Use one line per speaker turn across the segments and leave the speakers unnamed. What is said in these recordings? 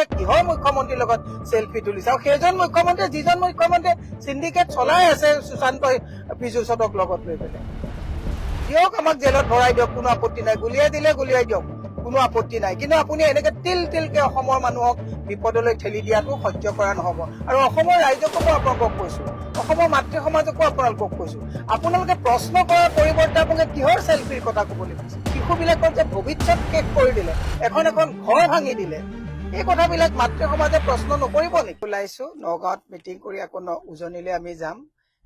কিহৰ মুখ্যমন্ত্ৰীৰ লগত সেলফি তুলিছে আৰু সেইজন মুখ্যমন্ত্ৰী যিজন মুখ্যমন্ত্ৰী সিন্ডিকেট চলাই আছে সুশান্ত পীযুষক লগত লৈ পেলাই দিয়ক আমাক জেলত ভৰাই দিয়ক কোনো আপত্তি নাই গুলিয়াই দিলে গুলিয়াই দিয়ক কোনো আপত্তি নাই কিন্তু আপুনি এনেকে তিল তিলকে অসমৰ মানুহক বিপদলৈ ঠেলি দিয়াটো সহ্য কৰা নহব আৰু অসমৰ ৰাইজকো মই আপোনালোকক কৈছো অসমৰ মাতৃ সমাজকো আপোনালোকক কৈছো আপোনালোকে প্ৰশ্ন কৰাৰ পৰিৱৰ্তে আপোনালোকে কিহৰ সেলফিৰ কথা ক'বলৈ কৈছে শিশুবিলাকৰ যে ভৱিষ্যত শেষ কৰি দিলে এখন এখন ঘৰ ভাঙি দিলে এই কথাবিলাক মাতৃ সমাজে প্ৰশ্ন নকৰিব নেকি ওলাইছো নগাঁৱত মিটিং কৰি আকৌ উজনিলে আমি যাম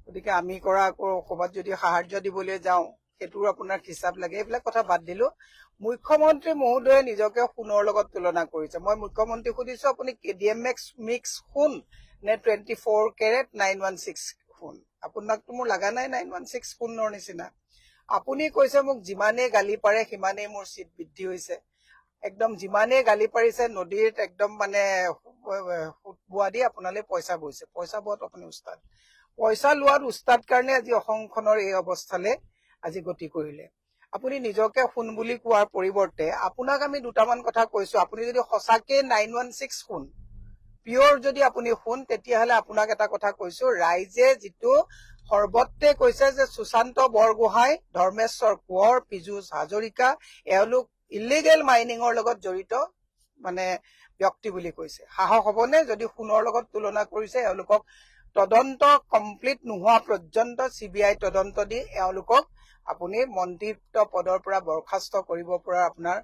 গতিকে আমি কৰা আকৌ ক'ৰবাত যদি সাহায্য দিবলৈ যাওঁ সেইটোৰ আপোনাৰ হিচাপ লাগে এইবিলাক কথা বাদ দিলো মুখ্যমন্ত্ৰী মহোদয়ে নিজকে সোণৰ লগত তুলনা কৰিছে মই মুখ্যমন্ত্ৰী সুধিছো আপুনি কেডিএমএক্স মিক্স সোণ নে 24 কেৰেট 916 সোণ আপোনাকতো মোৰ লগা নাই 916 সোণৰ নিচিনা আপুনি কৈছে মোক যিমানেই গালি পাৰে সিমানেই মোৰ চিট বৃদ্ধি হৈছে একদম যিমানেই গালি পাৰিছে নদীত একদম মানে বোৱা দি আপোনালৈ পইচা বৈছে পইচা বোৱাত আপুনি উস্তাদ পইচা লোৱাত উস্তাদ কাৰণে আজি অসমখনৰ এই অৱস্থালৈ আজি গতি কৰিলে আপুনি নিজকে সোণ বুলি কোৱাৰ পৰিৱৰ্তে আপোনাক আমি দুটামান কথা কৈছো আপুনি যদি সঁচাকে 916 সোণ পিয়ৰ যদি আপুনি সোণ তেতিয়াহলে আপোনাক এটা কথা কৈছো ৰাইজে যিটো সৰ্বত্ৰে কৈছে যে সুশান্ত বৰগোহাঁই ধৰ্মেশ্বৰ কোঁৱৰ পীযুষ হাজৰিকা এওঁলোক ইলিগেল মাইনিঙৰ লগত জড়িত মানে ব্যক্তি বুলি কৈছে সাহস হবনে যদি সোণৰ লগত তুলনা কৰিছে এওঁলোকক তদন্ত কমপ্লিট নোহোৱা পৰ্যন্ত চিবিআই তদন্ত দি এওঁলোকক আপুনি মন্ত্ৰীত্ব পদৰ পৰা বৰখাস্ত কৰিব পৰা আপোনাৰ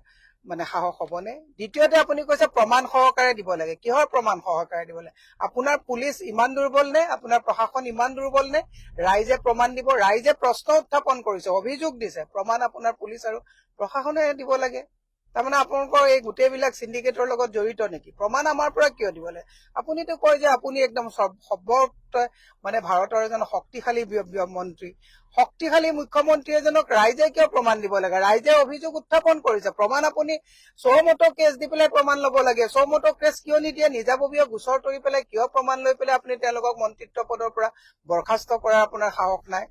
মানে সাহস হবনে দ্বিতীয়তে আপুনি কৈছে প্ৰমাণ সহকাৰে দিব লাগে কিহৰ প্ৰমাণ সহকাৰে দিব লাগে আপোনাৰ পুলিচ ইমান দুৰ্বল নে আপোনাৰ প্ৰশাসন ইমান দুৰ্বল নে ৰাইজে প্ৰমাণ দিব ৰাইজে প্ৰশ্ন উত্থাপন কৰিছে অভিযোগ দিছে প্ৰমাণ আপোনাৰ পুলিচ আৰু প্ৰশাসনে দিব লাগে তাৰমানে আপোনালোকৰ এই গোটেইবিলাক সিন্ডিকেটৰ লগত জড়িত নেকি প্ৰমাণ আমাৰ পৰা কিয় দিব লাগে আপুনিতো কয় যে আপুনি একদম মানে ভাৰতৰ এজন শক্তিশালী মন্ত্ৰী শক্তিশালী মুখ্যমন্ত্ৰী এজনক ৰাইজে কিয় প্ৰমাণ দিব লাগে ৰাইজে অভিযোগ উত্থাপন কৰিছে প্ৰমাণ আপুনি সৌমতো কেছ দি পেলাই প্ৰমাণ ল'ব লাগে সৌমতো কেছ কিয় নিদিয়ে নিজাববীয় গোচৰ তৰি পেলাই কিয় প্ৰমাণ লৈ পেলাই আপুনি তেওঁলোকক মন্ত্ৰিত্ব পদৰ পৰা বৰখাস্ত কৰাৰ আপোনাৰ সাহস নাই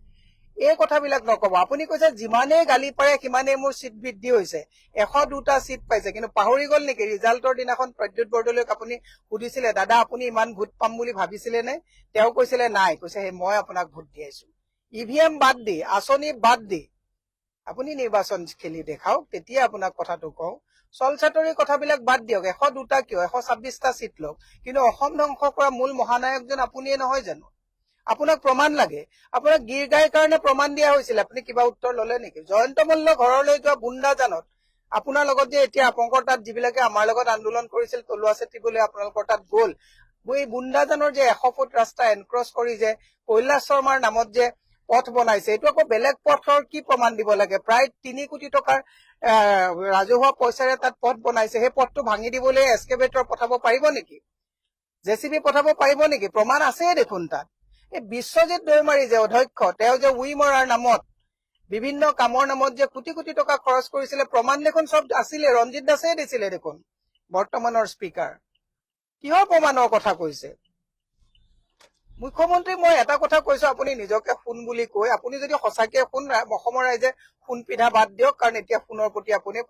এই কথাবিলাক নকব আপুনি কৈছে যিমানেই গালি পাৰে সিমানেই মোৰ চিট বৃদ্ধি হৈছে 102টা চিট পাইছে কিন্তু পাহৰি গল নেকি ৰিজাল্টৰ দিনাখন প্ৰদ্যুৎ বৰদলৈক আপুনি সুধিছিলে দাদা আপুনি ইমান ভোট পাম বুলি ভাবিছিলে নে তেওঁ কৈছিলে নাই কৈছে মই আপোনাক ভোট দিয়াইছো ইভিএম বাদ দি আঁচনি বাদ দি আপুনি নিৰ্বাচন খেলি দেখাওক তেতিয়া আপোনাক কথাটো কওঁ চলচাতৰি কথাবিলাক বাদ দিয়ক 102টা কিয় 126টা চিট লওক কিন্তু অসম ধ্বংস কৰা মূল মহানায়কজন আপুনিয়ে নহয় জানো আপোনাক প্ৰমাণ লাগে আপোনাক গীৰ গাইৰ কাৰণে প্ৰমাণ দিয়া হৈছিল আপুনি কিবা উত্তৰ ললে নেকি জয়ন্ত মল্ল ঘৰলৈ যোৱা বুন্দাজানত আপোনাৰ লগত যে এতিয়া আপোনালোকৰ তাত যিবিলাকে আমাৰ লগত আন্দোলন কৰিছিল তলুৱা চেতিবলৈ আপোনালোকৰ তাত গ'ল এই বুন্দাজানৰ যে 100 ফুট ৰাস্তা এনক্ৰছ কৰি যে কৈলাশ শৰ্মাৰ নামত যে পথ বনাইছে এইটো আকৌ বেলেগ পথৰ কি প্ৰমাণ দিব লাগে প্ৰায় 3 কোটি টকাৰ ৰাজহুৱা পইচাৰে তাত পথ বনাইছে সেই পথটো ভাঙি দিবলৈ এক্সকেভেটৰ পঠাব পাৰিব নেকি জেচিবি পঠাব পাৰিব নেকি প্ৰমাণ আছে দেখোন তাত এই বিশ্বজিৎ দৈমাৰী যে অধ্যক্ষ তেওঁ যে উইমৰাৰ নামত বিভিন্ন কামৰ নামত যে কোটি কোটি টকা খৰচ কৰিছিলে প্ৰমাণ দেখোন সব আছিলে ৰঞ্জিত দাসে দিছিলে দেখোন বৰ্তমানৰ স্পিকাৰ কিহৰ প্ৰমাণৰ কথা কৈছে মুখ্যমন্ত্ৰী মই এটা কথা কৈছো আপুনি নিজকে সোণ বুলি কৈ আপুনি যদি সঁচাকে সোণ অসমৰ ৰাইজে সোণ পিধা বাদ দিয়ক কাৰণ এতিয়া সোণৰ প্ৰতি আপুনি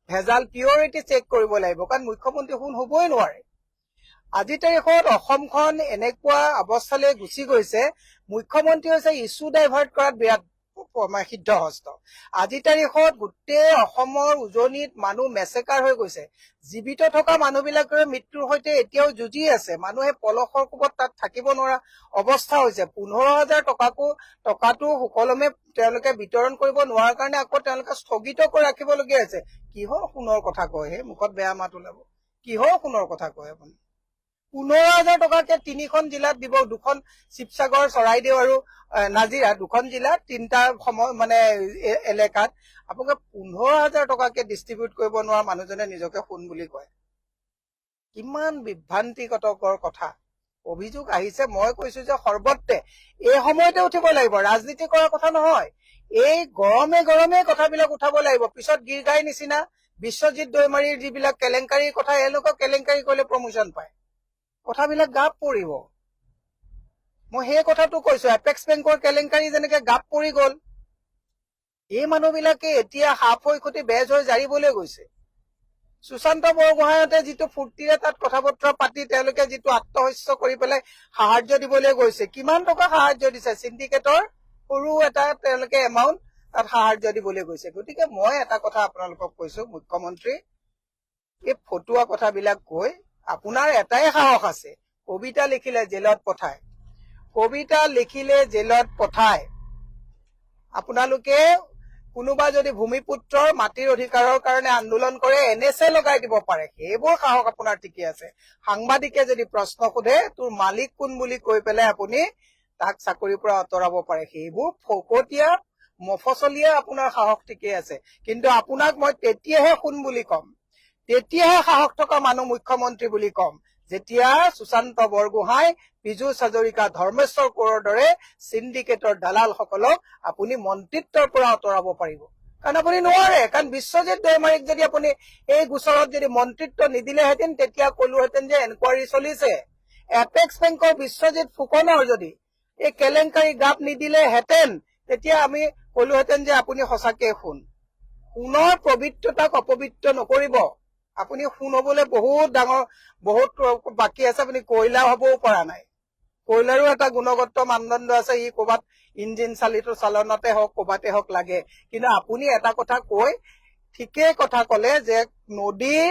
ভেজাল পিয়ৰিটি চেক কৰিব লাগিব কাৰণ মুখ্যমন্ত্ৰী সোণ হবই নোৱাৰে আজি তাৰিখত অসমখন এনেকুৱা অৱস্থালৈ গুচি গৈছে মুখ্যমন্ত্ৰী হৈছে ইছ্যু ডাইভাৰ্ট কৰাত বিৰাট সিদ্ধহস্ত আজি তাৰিখত গোটেই অসমৰ উজনিত মানুহ মেছেকাৰ হৈ গৈছে জীৱিত থকা মানুহবিলাকৰ মৃত্যুৰ সৈতে এতিয়াও যুঁজি আছে মানুহে পলসৰ কোবত তাত থাকিব নোৱাৰা অৱস্থা হৈছে 15,000 টকাটো সুকলমে তেওঁলোকে বিতৰণ কৰিব নোৱাৰাৰ কাৰণে আকৌ তেওঁলোকে স্থগিত কৰি ৰাখিবলগীয়া হৈছে কিহৰ সোণৰ কথা কয় হে মুখত বেয়া মাত ওলাব কিহৰ সোণৰ কথা কয় আপুনি 15,000 টকাকে 3খন জিলাত দিব 2খন শিৱসাগৰ চৰাইদেউ আৰু নাজিৰা 2খন জিলাত 3টা মানে এলেকাত আপোনালোকে 15,000 টকাকে ডিষ্ট্ৰিবিউট কৰিব নোৱাৰা মানুহজনে নিজকে সোণ বুলি কয় কিমান বিভ্ৰান্তিকতৰ কথা অভিযোগ আহিছে মই কৈছো যে সৰ্বত্ৰে এই সময়তে উঠিব লাগিব ৰাজনীতি কৰাৰ কথা নহয় এই গৰমে কথাবিলাক উঠাব লাগিব পিছত গীৰ গাইৰ নিচিনা বিশ্বজিৎ দৈমাৰীৰ যিবিলাক কেলেংকাৰীৰ কথা এওঁলোকক কেলেংকাৰী কৰিলে প্ৰমোচন পায় কথাবিলাক গাপ পৰিব মই সেই কথাটো কৈছো এপেক্স বেংকৰ কেলেংকাৰী যেনেকে গাপ পৰি গল এই মানুহবিলাকে এতিয়া সাপ হৈ খুটি বেজ হৈ জাৰিবলৈ গৈছে সুশান্ত বৰগোহাঁইহঁতে যিটো ফূৰ্তিৰে তাত কথা বতৰা পাতি তেওঁলোকে যিটো আত্মহস্য কৰি পেলাই সাহায্য দিবলৈ গৈছে, কিমান টকা সাহায্য দিছে? চিণ্ডিকেটৰ সৰু এটা তেওঁলোকে এমাউণ্ট তাত সাহায্য দিবলৈ গৈছে। গতিকে মই এটা কথা আপোনালোকক কৈছো, মুখ্যমন্ত্ৰী, এই ফটুৱা কথাবিলাক কৈ আপোনাৰ এটাই সাহস আছে, কবিতা লিখিলে জেলত পঠায়, কবিতা লিখিলে জেলত পঠায়। আপোনালোকে কোনোবা যদি ভূমিপুত্ৰৰ মাটিৰ অধিকাৰৰ কাৰণে আন্দোলন কৰে NSA লগাই দিব পাৰে, সেইবোৰ সাহস আপোনাৰ ঠিকে আছে। সাংবাদিকে যদি প্ৰশ্ন সোধে তোৰ মালিক কোন বুলি কৈ পেলাই আপুনি তাক চাকৰিৰ পৰা আঁতৰাব পাৰে, সেইবোৰ ফকতীয়া মফচলীয়া আপোনাৰ সাহস ঠিকেই আছে। কিন্তু আপোনাক মই তেতিয়াহে শুন বুলি কম, তেতিয়াহে সাহস থকা মানুহ মুখ্যমন্ত্ৰী বুলি কম, যেতিয়া সুশান্ত বৰগোহাঁই, পীযুষ হাজৰিকা, ধৰ্মেশ্বৰ কোঁৱৰৰ দৰে চিণ্ডিকেটৰ দালালসকলক আপুনি মন্ত্ৰিত্বৰ পৰা আঁতৰাব পাৰিব। কাৰণ আপুনি নোৱাৰে, কাৰণ বিশ্বজিৎ দৈমাৰীক যদি আপুনি এই গোচৰত যদি মন্ত্ৰিত্ব নিদিলেহেঁতেন তেতিয়া কলোহেঁতেন যে এনকুৱাৰী চলিছে। এপেক্স বেংকৰ বিশ্বজিৎ ফুকনৰ যদি এই কেলেংকাৰী গাপ নিদিলেহেঁতেন তেতিয়া আমি কলোহেঁতেন যে আপুনি সঁচাকে সোণ। সোণৰ পবিত্ৰতাক অপবিত্ৰ নকৰিব। আপুনি সোণ হবলৈ বহুত ডাঙৰ বহুত বাকী আছে, আপুনি কয়লা হবও পৰা নাই। কয়লাৰো এটা গুণগত মানদণ্ড আছে, ই ক'ৰবাত ইঞ্জিন চালিত চালনতে হওক ক'ৰবাতে হওক লাগে। কিন্তু আপুনি এটা কথা কৈ ঠিকেই কথা কলে যে নদীৰ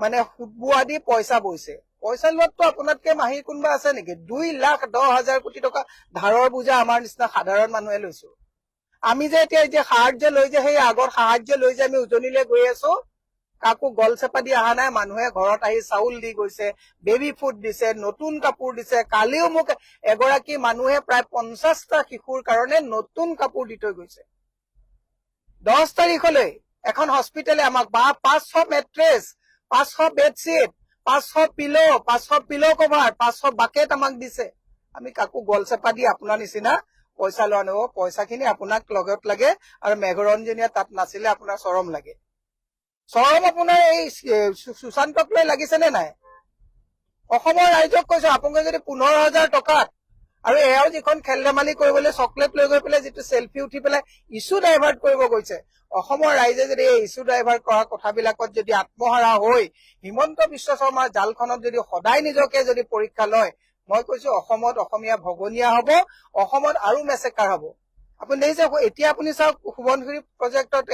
মানে সুতবোৱা দি পইচা বৈছে। পইচা লোৱাততো আপোনাতকে মাহিৰ কোনোবা আছে নেকি? 2,10,000 কোটি টকা ধাৰৰ বোজা আমাৰ নিচিনা সাধাৰণ মানুহে লৈছো। আমি যে এতিয়া সাহায্য লৈ যে সেই আগৰ সাহায্য লৈ যে আমি উজনিলৈ গৈ আছো, কাকো গল চেপা দি অহা নাই। মানুহে ঘৰত আহি চাউল দি গৈছে, বেবী ফুড দিছে, নতুন কাপোৰ দিছে। কালিও মোক এগৰাকী মানুহে প্ৰায় 50টা শিশুৰ কাৰণে নতুন কাপোৰ দি থৈ গৈছে। 10 তাৰিখলৈ এখন হস্পিটেলে আমাক 500 মেট্ৰেছ, 500 বেডশ্বীট, 500 পিলো কভাৰ, 500 বাকেট আমাক দিছে। আমি কাকো গল চেপা দি আপোনাৰ নিচিনা পইচা লোৱা নহব। পইচাখিনি আপোনাক লগত লাগে, আৰু মেঘৰঞ্জনীয়ে তাত নাছিলে আপোনাৰ চৰম লাগে। চৰম আপোনাৰ এই সুশান্তক লৈ লাগিছে নে নাই? অসমৰ ৰাইজক কৈছো, আপোনালোকে যদি 15,000 টকাত আৰু এয়াও যিখন খেল ধেমালি কৰিবলৈ চকলেট লৈ গৈ পেলাই যিটো চেলফি উঠি পেলাই ইছ্যু ডাইভাৰ্ট কৰিব গৈছে, অসমৰ ৰাইজে যদি এই ইছ্যু ডাইভাৰ্ট কৰা কথাবিলাকত যদি আত্মহাৰা হৈ হিমন্ত বিশ্ব শৰ্মাৰ জালখনত যদি সদায় নিজকে যদি পৰীক্ষা লয়, মই কৈছো অসমত অসমীয়া ভগনীয়া হব, অসমত আৰু মেচেকাৰ হব। আপুনি দেখিছে এতিয়া আপুনি চাওক সোৱণশিৰি প্ৰজেক্টত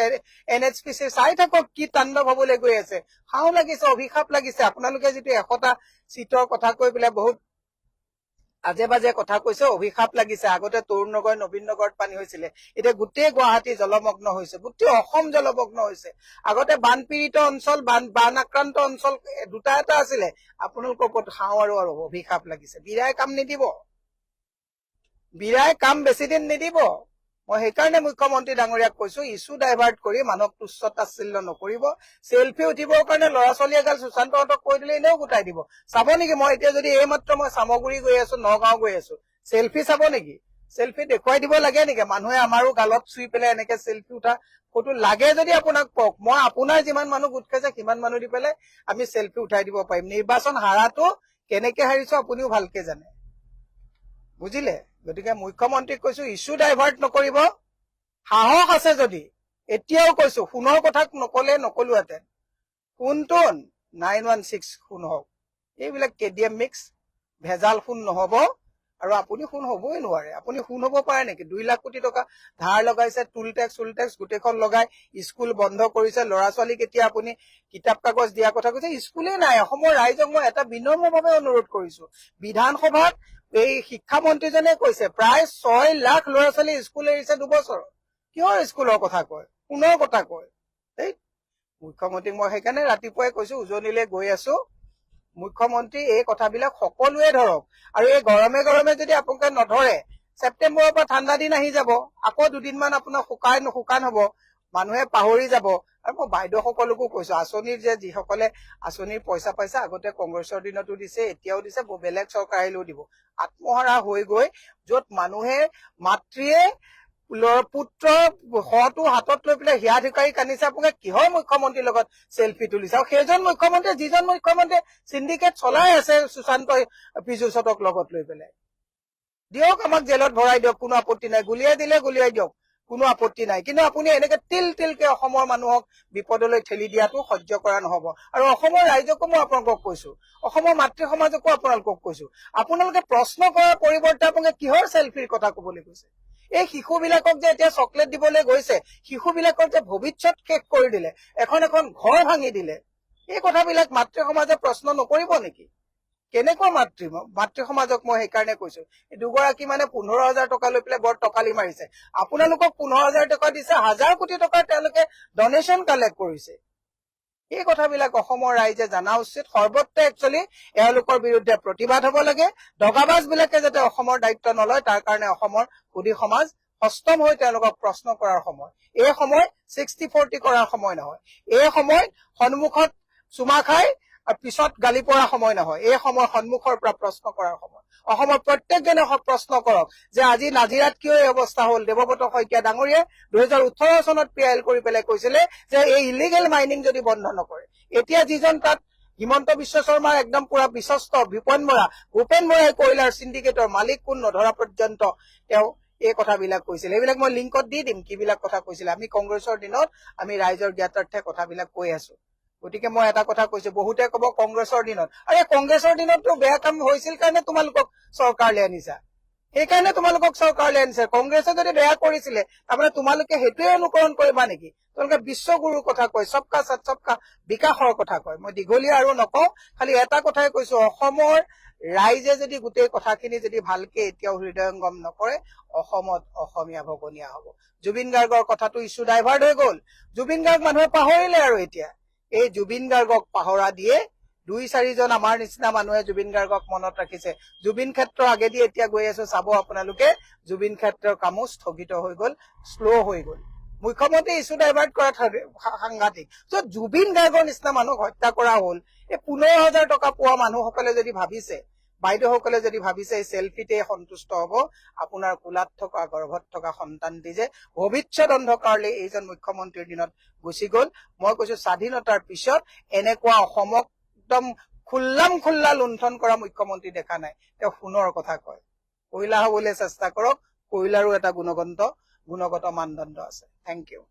NHPC চাই থাকক কি তাণ্ডৱ হবলৈ গৈ আছে। খাও লাগিছে, অভিশাপ লাগিছে। আপোনালোকে যিটো 100টা চিটৰ কথা কৈ পেলাই বহুত আজে বাজে কথা কৈছে, অভিশাপ লাগিছে। আগতে তৰুণ নগৰ, নবীন নগৰত পানী হৈছিলে, এতিয়া গোটেই গুৱাহাটী জলমগ্ন হৈছে, গোটেই অসম জলমগ্ন হৈছে। আগতে বানপীড়িত অঞ্চল, বান আক্ৰান্ত অঞ্চল দুটা এটা আছিলে, আপোনালোকৰ ওপৰত খাও আৰু অভিশাপ লাগিছে। বিৰাই কাম নিদিব, বিৰাই কাম বেছি দিন নিদিব। মই সেইকাৰণে মুখ্যমন্ত্ৰী ডাঙৰীয়াক কৈছো, ইছ্যু ডাইভাৰ্ট কৰি মানুহক তুচ্ছ তাচ্ছিল্য নকৰিব। চেলফি উঠিবৰ কাৰণে ল'ৰা ছোৱালী এগাল সুশান্তহঁতক কৈ দিলে এনেও গোটাই দিব। চাব নেকি? মই এতিয়া যদি এইমাত্ৰ মই চামগুৰি গৈ আছো, নগাঁও গৈ আছো, চেলফি চাব নেকি? চেলফি দেখুৱাই দিব লাগে নেকি? মানুহে আমাৰো গালত চুই পেলাই এনেকে চেলফি উঠা ফটো লাগে যদি আপোনাক কওক, মই আপোনাৰ যিমান মানুহ গোট খাইছে সিমান মানুহ দি পেলাই আমি চেলফি উঠাই দিব পাৰিম। নিৰ্বাচন হাৰাটো কেনেকে হাৰিছো আপুনিও ভালকে জানে, বুজিলে? গতিকে মুখ্যমন্ত্ৰীক কৈছো, ইছ্যু ডাইভাৰ্ট নকৰিব। সাহস আছে যদি এতিয়াও কৈছো, সোণৰ কথা নকলে নকলোহেঁতেন। সোণটোন 916 সোণ হওক, এইবিলাক KDM মিক্স ভেজাল সোণ নহব। আৰু আপুনি সোণ হবই নোৱাৰে। আপুনি সোণ হব পাৰে নেকি? 2 লাখ কোটি টকা ধাৰ লগাইছে, টুল টেক্স গোটেইখন লগাই স্কুল বন্ধ কৰিছে। ল'ৰা ছোৱালীক এতিয়া আপুনি কিতাপ কাগজ দিয়া কথা কৈছে, স্কুলেই নাই। অসমৰ ৰাইজক মই এটা বিনম্ৰভাৱে অনুৰোধ কৰিছো, বিধানসভাত এই শিক্ষামন্ত্ৰীজনে কৈছে প্ৰায় 6 লাখ ল'ৰা ছোৱালী স্কুল এৰিছে 2 বছৰত। কিহৰ স্কুলৰ কথা কয়? সোণৰ কথা কয়। এই মুখ্যমন্ত্ৰীক মই সেইকাৰণে ৰাতিপুৱাই কৈছো, উজনিলৈ গৈ আছো, মুখ্যমন্ত্ৰী এই কথাবিলাক সকলোৱে ধৰক। আৰু এই গৰমে গৰমে যদি আপোনালোকে নধৰে, ছেপ্টেম্বৰৰ পৰা ঠাণ্ডা দিন আহি যাব, আকৌ দুদিনমান আপোনাৰ শুকান হব, মানুহে পাহৰি যাব। আৰু মই বাইদেউসকলকো কৈছো, আঁচনিৰ যে যিসকলে আঁচনিৰ পইচা পাইছে, আগতে কংগ্ৰেছৰ দিনতো দিছে, এতিয়াও দিছে, বেলেগ চৰকাৰ আহিলেও দিব। আত্মহাৰা হৈ গৈ যত মানুহে মাতৃয়ে পুত্ৰৰ শটো হাতত লৈ পেলাই হিয়া ধিকাৰি কান্দিছে, আপোনালোকে কিহৰ মুখ্যমন্ত্ৰীৰ লগত চেলফি তুলিছে? আৰু সেইজন মুখ্যমন্ত্ৰী যিজন মুখ্যমন্ত্ৰীয়ে চিণ্ডিকেট চলাই আছে সুশান্ত পীযুষহঁতক লগত লৈ পেলাই। দিয়ক, আমাক জেলত ভৰাই দিয়ক, কোনো আপত্তি নাই। গুলিয়াই দিলে গুলিয়াই দিয়ক, কোনো আপত্তি নাই, কিন্তু আপুনি এনেকে তিলকে অসমৰ মানুহক বিপদলৈ ঠেলি দিয়াটো সহ্য কৰা নহব। আৰু অসমৰ ৰাইজকো মই আপোনালোকক কৈছো, অসমৰ মাতৃ সমাজকো আপোনালোকক কৈছো, আপোনালোকে প্ৰশ্ন কৰাৰ পৰিৱৰ্তে আপোনালোকে কিহৰ চেলফিৰ কথা কবলৈ কৈছে? এই শিশুবিলাকক যে এতিয়া চকলেট দিবলৈ গৈছে, শিশুবিলাকৰ যে ভৱিষ্যত শেষ কৰি দিলে, এখন ঘৰ ভাঙি দিলে, এই কথাবিলাক মাতৃ সমাজে প্ৰশ্ন নকৰিব নেকি? কেনেকুৱা মাতৃ সমাজক মই সেইকাৰণে কৈছো, দুগৰাকী মানে 15,000 টকা লৈ পেলাই বৰ টকালি মাৰিছে। আপোনালোকক 15,000 টকা দিছে, 1,000 কোটি টকা তেওঁলোকে ডনেশ্যন কালেক্ট কৰিছে। এই কথাবিলাক অসমৰ ৰাইজে জনা উচিত। সৰ্বত্ৰে একচুৱেলি এওঁলোকৰ বিৰুদ্ধে প্ৰতিবাদ হব লাগে। দগাবাজ বিলাকে যাতে অসমৰ দায়িত্ব নলয়, তাৰ কাৰণে অসমৰ সুধী সমাজ সষ্টম হৈ তেওঁলোকক প্ৰশ্ন কৰাৰ সময়। এই সময় 60-40 কৰাৰ সময় নহয়, এই সময় সন্মুখত চুমা খাই পিছত গালি পৰা সময় নহয়, এই সময় সন্মুখৰ পৰা প্ৰশ্ন কৰাৰ সময়। অসমৰ প্ৰত্যেকজনে প্ৰশ্ন কৰক যে আজি নাজিৰাত কিয় এই অৱস্থা হল। দেৱব্ৰত শইকীয়া ডাঙৰীয়াই 2018 চনত PIL কৰি পেলাই কৈছিলে যে এই ইলিগেল মাইনিং যদি বন্ধ নকৰে, এতিয়া যিজন তাত হিমন্ত বিশ্ব শৰ্মাৰ একদম পুৰা বিশ্বস্ত ভূপেন বৰাই কয়লাৰ চিণ্ডিকেটৰ মালিক কোন নধৰা পৰ্যন্ত তেওঁ এই কথাবিলাক কৈছিলে। এইবিলাক মই লিংকত দি দিম কিবিলাক কথা কৈছিলে। আমি কংগ্ৰেছৰ দিনত আমি ৰাইজৰ জ্ঞাতাৰ্থে কথাবিলাক কৈ আছো। গতিকে মই এটা কথা কৈছো, বহুতে কব কংগ্ৰেছৰ দিনত, আৰে কংগ্ৰেছৰ দিনততো বেয়া কাম হৈছিল কাৰণে তোমালোকক চৰকাৰলৈ আনিছা, সেইকাৰণে তোমালোকক চৰকাৰলৈ আনিছে। কংগ্ৰেছে যদি বেয়া কৰিছিলে তাৰমানে তোমালোকে সেইটোৱে অনুকৰণ কৰিবা নেকি? তোমালোকে বিশ্বগুৰুৰ কথা কয়, সবকা সাথ সবকা বিকাশৰ কথা কয়। মই দীঘলীয়া আৰু নকওঁ, খালি এটা কথাই কৈছো, অসমৰ ৰাইজে যদি গোটেই কথাখিনি যদি ভালকে এতিয়াও হৃদয়ংগম নকৰে, অসমত অসমীয়া ভগনীয়া হব। জুবিন গাৰ্গৰ কথাটো ইছ্যু ডাইভাৰ্ট হৈ গল, জুবিন গাৰ্গ মানুহে পাহৰিলে। আৰু এতিয়া এই জুবিন গাৰ্গক পাহৰা দিয়ে 2-4 জন আমাৰ নিচিনা মানুহে জুবিন গাৰ্গক মনত ৰাখিছে। জুবিন ক্ষেত্ৰৰ আগেদি এতিয়া গৈ আছো, চাব আপোনালোকে জুবিন ক্ষেত্ৰৰ কামো স্থগিত হৈ গল, শ্ল' হৈ গল। মুখ্যমন্ত্ৰী ইছ্যু ডাইভাৰ্ট কৰা সাংঘাতিক। জুবিন গাৰ্গৰ নিচিনা মানুহক হত্যা কৰা হল। এই 15,000 টকা পোৱা মানুহসকলে যদি ভাবিছে, বাইদেউসকলে যদি ভাবিছে এই চেলফিতে সন্তুষ্ট হব, আপোনাৰ কোলাত থকা গৰ্ভত থকা সন্তানটি যে ভৱিষ্যত অন্ধকাৰলৈ এইজন মুখ্যমন্ত্ৰীৰ দিনত গুচি গল। মই কৈছো স্বাধীনতাৰ পিছত এনেকুৱা অসমক একদম খোল্লা লুণ্ঠন কৰা মুখ্যমন্ত্ৰী দেখা নাই। তেওঁ সোণৰ কথা কয়, কয়লা হবলৈ চেষ্টা কৰক, কয়লাৰো এটা গুণগত মানদণ্ড আছে। Thank U.